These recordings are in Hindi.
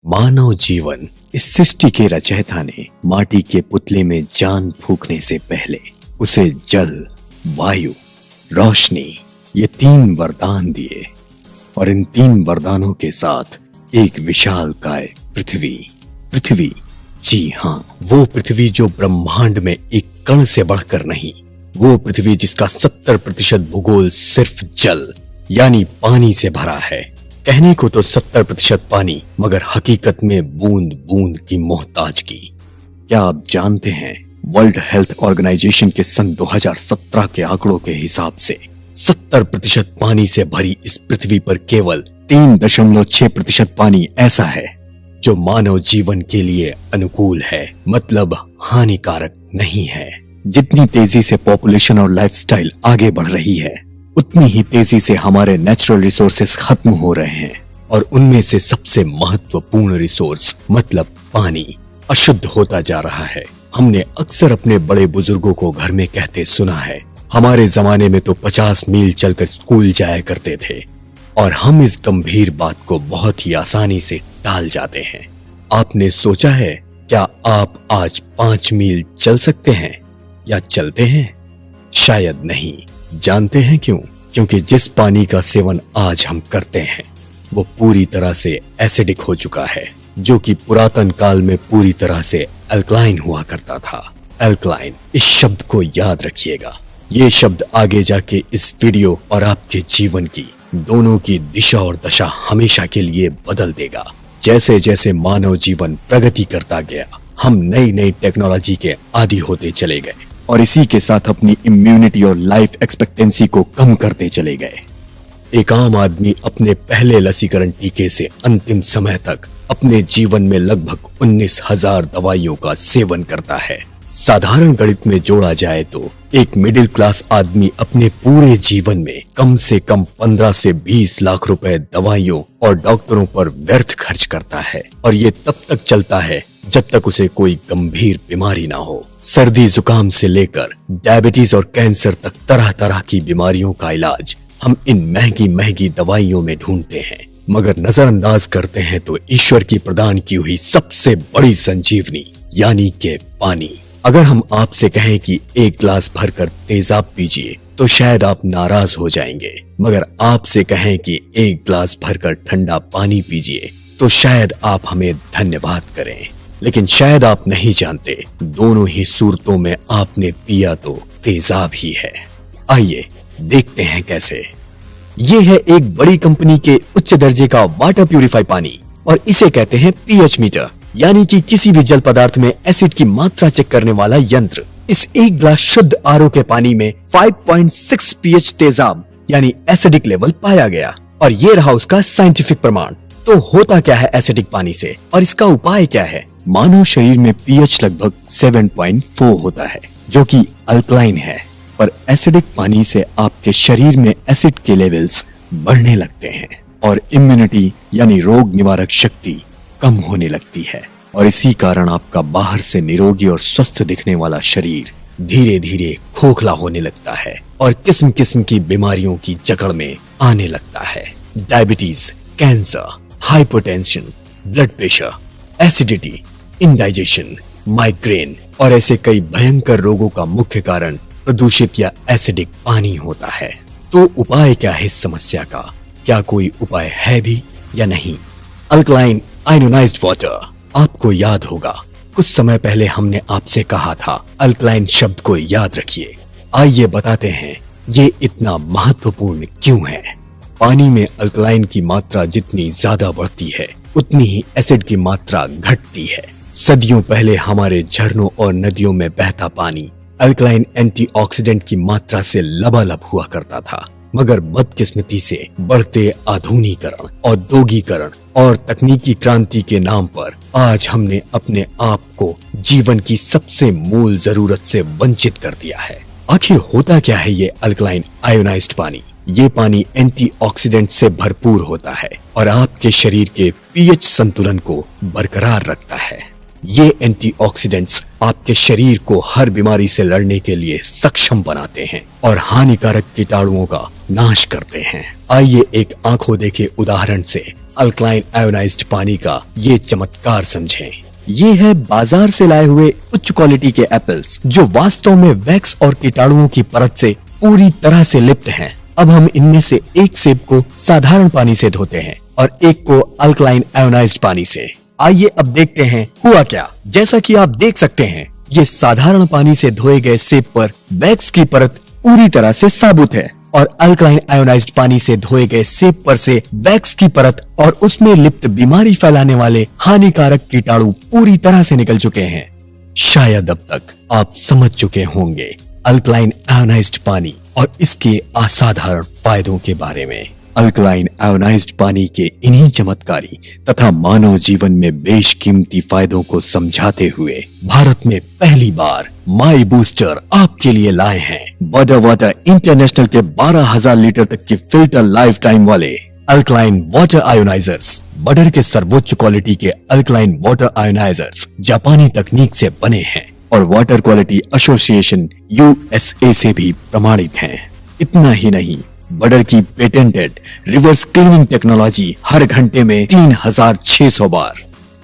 मानव जीवन इस सृष्टि के रचयिता ने माटी के पुतले में जान फूंकने से पहले उसे जल, वायु, रोशनी ये 3 वरदान दिए और इन 3 वरदानों के साथ एक विशालकाय पृथ्वी, जी हाँ, वो पृथ्वी जो ब्रह्मांड में एक कण से बढ़कर नहीं, वो पृथ्वी जिसका 70% भूगोल सिर्फ जल यानी पानी से भरा है। कहने को तो 70% पानी, मगर हकीकत में बूंद बूंद की मोहताजगी। क्या आप जानते हैं वर्ल्ड हेल्थ ऑर्गेनाइजेशन के सन 2017 के आंकड़ों के हिसाब से 70% पानी से भरी इस पृथ्वी पर केवल 3.6% पानी ऐसा है जो मानव जीवन के लिए अनुकूल है, मतलब हानिकारक नहीं है। जितनी तेजी से पॉपुलेशन और लाइफस्टाइल आगे बढ़ रही है, उतनी ही तेजी से हमारे नेचुरल रिसोर्सेस खत्म हो रहे हैं और उनमें से सबसे महत्वपूर्ण रिसोर्स मतलब पानी अशुद्ध होता जा रहा है। हमने अक्सर अपने बड़े बुजुर्गों को घर में कहते सुना है, हमारे जमाने में तो 50 मील चलकर स्कूल जाया करते थे, और हम इस गंभीर बात को बहुत ही आसानी से टाल जाते हैं। आपने सोचा है क्या आप आज 5 मील चल सकते हैं या चलते हैं? शायद नहीं। जानते हैं क्यों? क्योंकि जिस पानी का सेवन आज हम करते हैं वो पूरी तरह से एसिडिक हो चुका है, जो कि पुरातन काल में पूरी तरह से अल्कलाइन हुआ करता था। अल्कलाइन, इस शब्द को याद रखिएगा। ये शब्द आगे जाके इस वीडियो और आपके जीवन की दोनों की दिशा और दशा हमेशा के लिए बदल देगा। जैसे जैसे मानव जीवन प्रगति करता गया, हम नई नई टेक्नोलॉजी के आदी होते चले गए और इसी के साथ अपनी इम्यूनिटी और लाइफ एक्सपेक्टेंसी को कम करते चले गए। एक आम आदमी अपने पहले लसीकरण टीके से अंतिम समय तक अपने जीवन में लगभग 19,000 दवाइयों का सेवन करता है। साधारण गणित में जोड़ा जाए तो एक मिडिल क्लास आदमी अपने पूरे जीवन में कम से कम 15 से 20 लाख रुपए दवाइयों और डॉक्टरों पर व्यर्थ खर्च करता है, और ये तब तक चलता है जब तक उसे कोई गंभीर बीमारी ना हो। सर्दी जुकाम से लेकर डायबिटीज और कैंसर तक तरह तरह की बीमारियों का इलाज हम इन महंगी महंगी दवाइयों में ढूंढते हैं, मगर नजरअंदाज करते हैं तो ईश्वर की प्रदान की हुई सबसे बड़ी संजीवनी यानी के पानी। अगर हम आपसे कहें कि 1 गिलास भरकर तेजाब पीजिए तो शायद आप नाराज हो जाएंगे, मगर आपसे कहें कि 1 गिलास भरकर ठंडा पानी पीजिए तो शायद आप हमें धन्यवाद करें। लेकिन शायद आप नहीं जानते, दोनों ही सूरतों में आपने पिया तो तेजाब ही है। आइए देखते हैं कैसे। ये है एक बड़ी कंपनी के उच्च दर्जे का वाटर प्यूरिफाई पानी, और इसे कहते हैं पीएच मीटर, यानी कि किसी भी जल पदार्थ में एसिड की मात्रा चेक करने वाला यंत्र। इस 1 गिलास शुद्ध आरओ के पानी में 5.6 पीएच तेजाब यानी एसिडिक लेवल पाया गया, और ये रहा उसका साइंटिफिक प्रमाण। तो होता क्या है एसिडिक पानी से और इसका उपाय क्या है? मानव शरीर में पीएच लगभग 7.4 होता है, जो कि अल्कलाइन है, पर एसिडिक पानी से आपके शरीर में एसिड के लेवल्स बढ़ने लगते हैं और इम्यूनिटी यानी रोग निवारक शक्ति कम होने लगती है, और इसी कारण आपका बाहर से निरोगी और स्वस्थ दिखने वाला शरीर धीरे धीरे खोखला होने लगता है और किस्म किस्म की बीमारियों की जकड़ में आने लगता है। Diabetes, cancer, hypertension, blood pressure, acidity, indigestion, migraine और ऐसे कई भयंकर रोगों का मुख्य कारण प्रदूषित या एसिडिक पानी होता है। तो उपाय क्या है इस समस्या का? क्या कोई उपाय है भी या नहीं? Alkaline ionised water. आपको याद होगा कुछ समय पहले हमने आपसे कहा था अल्कलाइन शब्द को याद रखिए। आइए बताते हैं ये इतना महत्वपूर्ण क्यों है। पानी में अल्कलाइन की मात्रा जितनी ज्यादा बढ़ती है उतनी ही एसिड की मात्रा घटती है। सदियों पहले हमारे झरनों और नदियों में बहता पानी अल्कलाइन एंटीऑक्सीडेंट की मात्रा से लबालब हुआ करता था, मगर बदकिस्मती से बढ़ते आधुनिकीकरण, औद्योगिकरण और तकनीकी क्रांति के नाम पर आज हमने अपने आप को जीवन की सबसे मूल जरूरत से वंचित कर दिया है। आखिर होता क्या है ये अल्कलाइन आयोनाइज्ड पानी? ये पानी एंटीऑक्सीडेंट से भरपूर होता है और आपके शरीर के पीएच संतुलन को बरकरार रखता है। ये एंटीऑक्सीडेंट्स आपके शरीर को हर बीमारी से लड़ने के लिए सक्षम बनाते हैं और हानिकारक कीटाणुओं का नाश करते हैं। आइए एक आंखों देखे उदाहरण से अल्कलाइन आयोनाइज्ड पानी का ये चमत्कार समझें। ये है बाजार से लाए हुए उच्च क्वालिटी के एप्पल्स जो वास्तव में वैक्स और कीटाणुओं की परत से पूरी तरह से लिप्त हैं। अब हम इनमें से एक सेब को साधारण पानी से धोते हैं और एक को अल्कलाइन आयोनाइज्ड पानी से। आइए अब देखते हैं हुआ क्या। जैसा कि आप देख सकते हैं, ये साधारण पानी से धोए गए सेब पर वैक्स की परत पूरी तरह से साबुत है और अल्कलाइन आयोनाइज्ड पानी से धोए गए सेब पर से वैक्स की परत और उसमें लिप्त बीमारी फैलाने वाले हानिकारक कीटाणु पूरी तरह से निकल चुके हैं। शायद अब तक आप समझ चुके होंगे अल्कलाइन आयोनाइज्ड पानी और इसके असाधारण फायदों के बारे में। अल्कलाइन आयोनाइज्ड पानी के इन्हीं चमत्कारी तथा मानव जीवन में बेशकीमती फायदों को समझाते हुए भारत में पहली बार माई बूस्टर आपके लिए लाए हैं बॉर्डर वाटर इंटरनेशनल के 12,000 लीटर तक की फिल्टर लाइफ टाइम वाले अल्कलाइन वाटर आयोनाइजर्स। बॉर्डर के सर्वोच्च क्वालिटी के अल्कलाइन वाटर आयोनाइजर्स जापानी तकनीक से बने हैं और वाटर क्वालिटी एसोसिएशन USA से भी प्रमाणित हैं। इतना ही नहीं, बॉर्डर की पेटेंटेड रिवर्स क्लीनिंग टेक्नोलॉजी हर घंटे में 3600 बार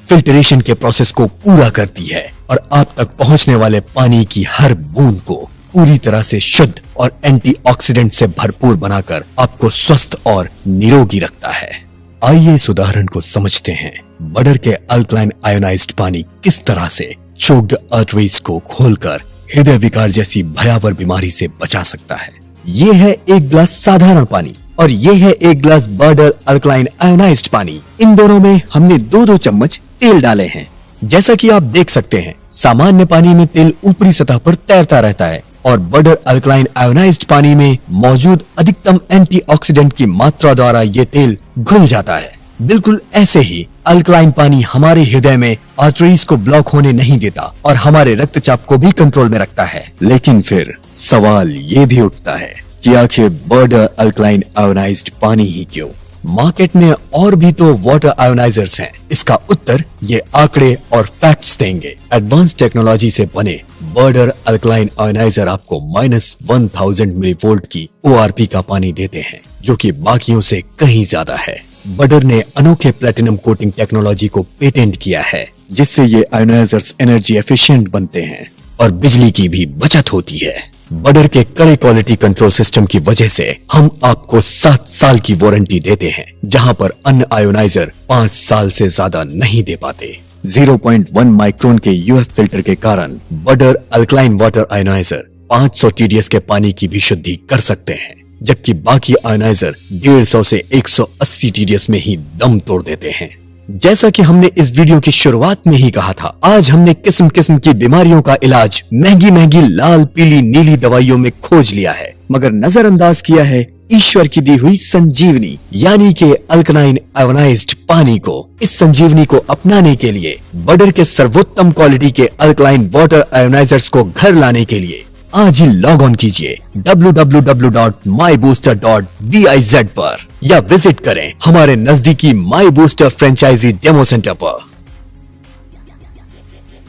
फिल्टरेशन के प्रोसेस को पूरा करती है और आप तक पहुंचने वाले पानी की हर बूंद को पूरी तरह से शुद्ध और एंटीऑक्सीडेंट से भरपूर बनाकर आपको स्वस्थ और निरोगी रखता है। आइए इस उदाहरण को समझते हैं। बॉर्डर के अल्कलाइन आयोनाइज्ड पानी किस तरह से चोक्ड आर्टरीज को खोलकर हृदय विकार जैसी भयावह बीमारी से बचा सकता है। ये है एक गिलास साधारण पानी और ये है एक गिलास बॉर्डर अल्कलाइन आयोनाइज्ड पानी। इन दोनों में हमने 2-2 चम्मच तेल डाले हैं। जैसा कि आप देख सकते हैं, सामान्य पानी में तेल ऊपरी सतह पर तैरता रहता है और बॉर्डर अल्कलाइन आयोनाइज्ड पानी में मौजूद अधिकतम एंटीऑक्सीडेंट की मात्रा द्वारा ये तेल घुल जाता है। बिल्कुल ऐसे ही अल्कलाइन पानी हमारे हृदय में आर्टरीज को ब्लॉक होने नहीं देता और हमारे रक्तचाप को भी कंट्रोल में रखता है। लेकिन फिर सवाल ये भी उठता है कि आखिर बॉर्डर अल्कलाइन आयोनाइज्ड पानी ही क्यों? मार्केट में और भी तो वाटर आयोनाइजर्स हैं। इसका उत्तर ये आंकड़े और फैक्ट्स देंगे। एडवांस टेक्नोलॉजी से बने बॉर्डर अल्कलाइन आयोनाइजर आपको -1000 मिलीवोल्ट की ORP का पानी देते हैं, जो कि बाकियों से कहीं ज्यादा है। बॉर्डर ने अनोखे प्लेटिनम कोटिंग टेक्नोलॉजी को पेटेंट किया है, जिससे ये आयोनाइजर्स एनर्जी एफिशिएंट बनते हैं और बिजली की भी बचत होती है। बॉर्डर के कड़े क्वालिटी कंट्रोल सिस्टम की वजह से हम आपको 7 साल की वारंटी देते हैं, जहां पर अन्य आयोनाइजर 5 साल से ज्यादा नहीं दे पाते। 0.1 माइक्रोन के UF फिल्टर के कारण border alkaline water ionizer 500 TDS के पानी की भी शुद्धि कर सकते हैं, जबकि बाकी आयोनाइजर 150 से 180 TDS में ही दम तोड़ देते हैं। जैसा कि हमने इस वीडियो की शुरुआत में ही कहा था, आज हमने किस्म किस्म की बीमारियों का इलाज महंगी महंगी लाल पीली नीली दवाइयों में खोज लिया है, मगर नजरअंदाज किया है ईश्वर की दी हुई संजीवनी यानी कि अल्कलाइन आयोनाइज्ड पानी को। इस संजीवनी को अपनाने के लिए बॉर्डर के सर्वोत्तम क्वालिटी के अल्कलाइन वाटर आयोनाइजर्स को घर लाने के लिए आज ही लॉग ऑन कीजिए www.mybooster.biz पर या विजिट करें हमारे नजदीकी माई बूस्टर फ्रेंचाइजी डेमो सेंटर पर।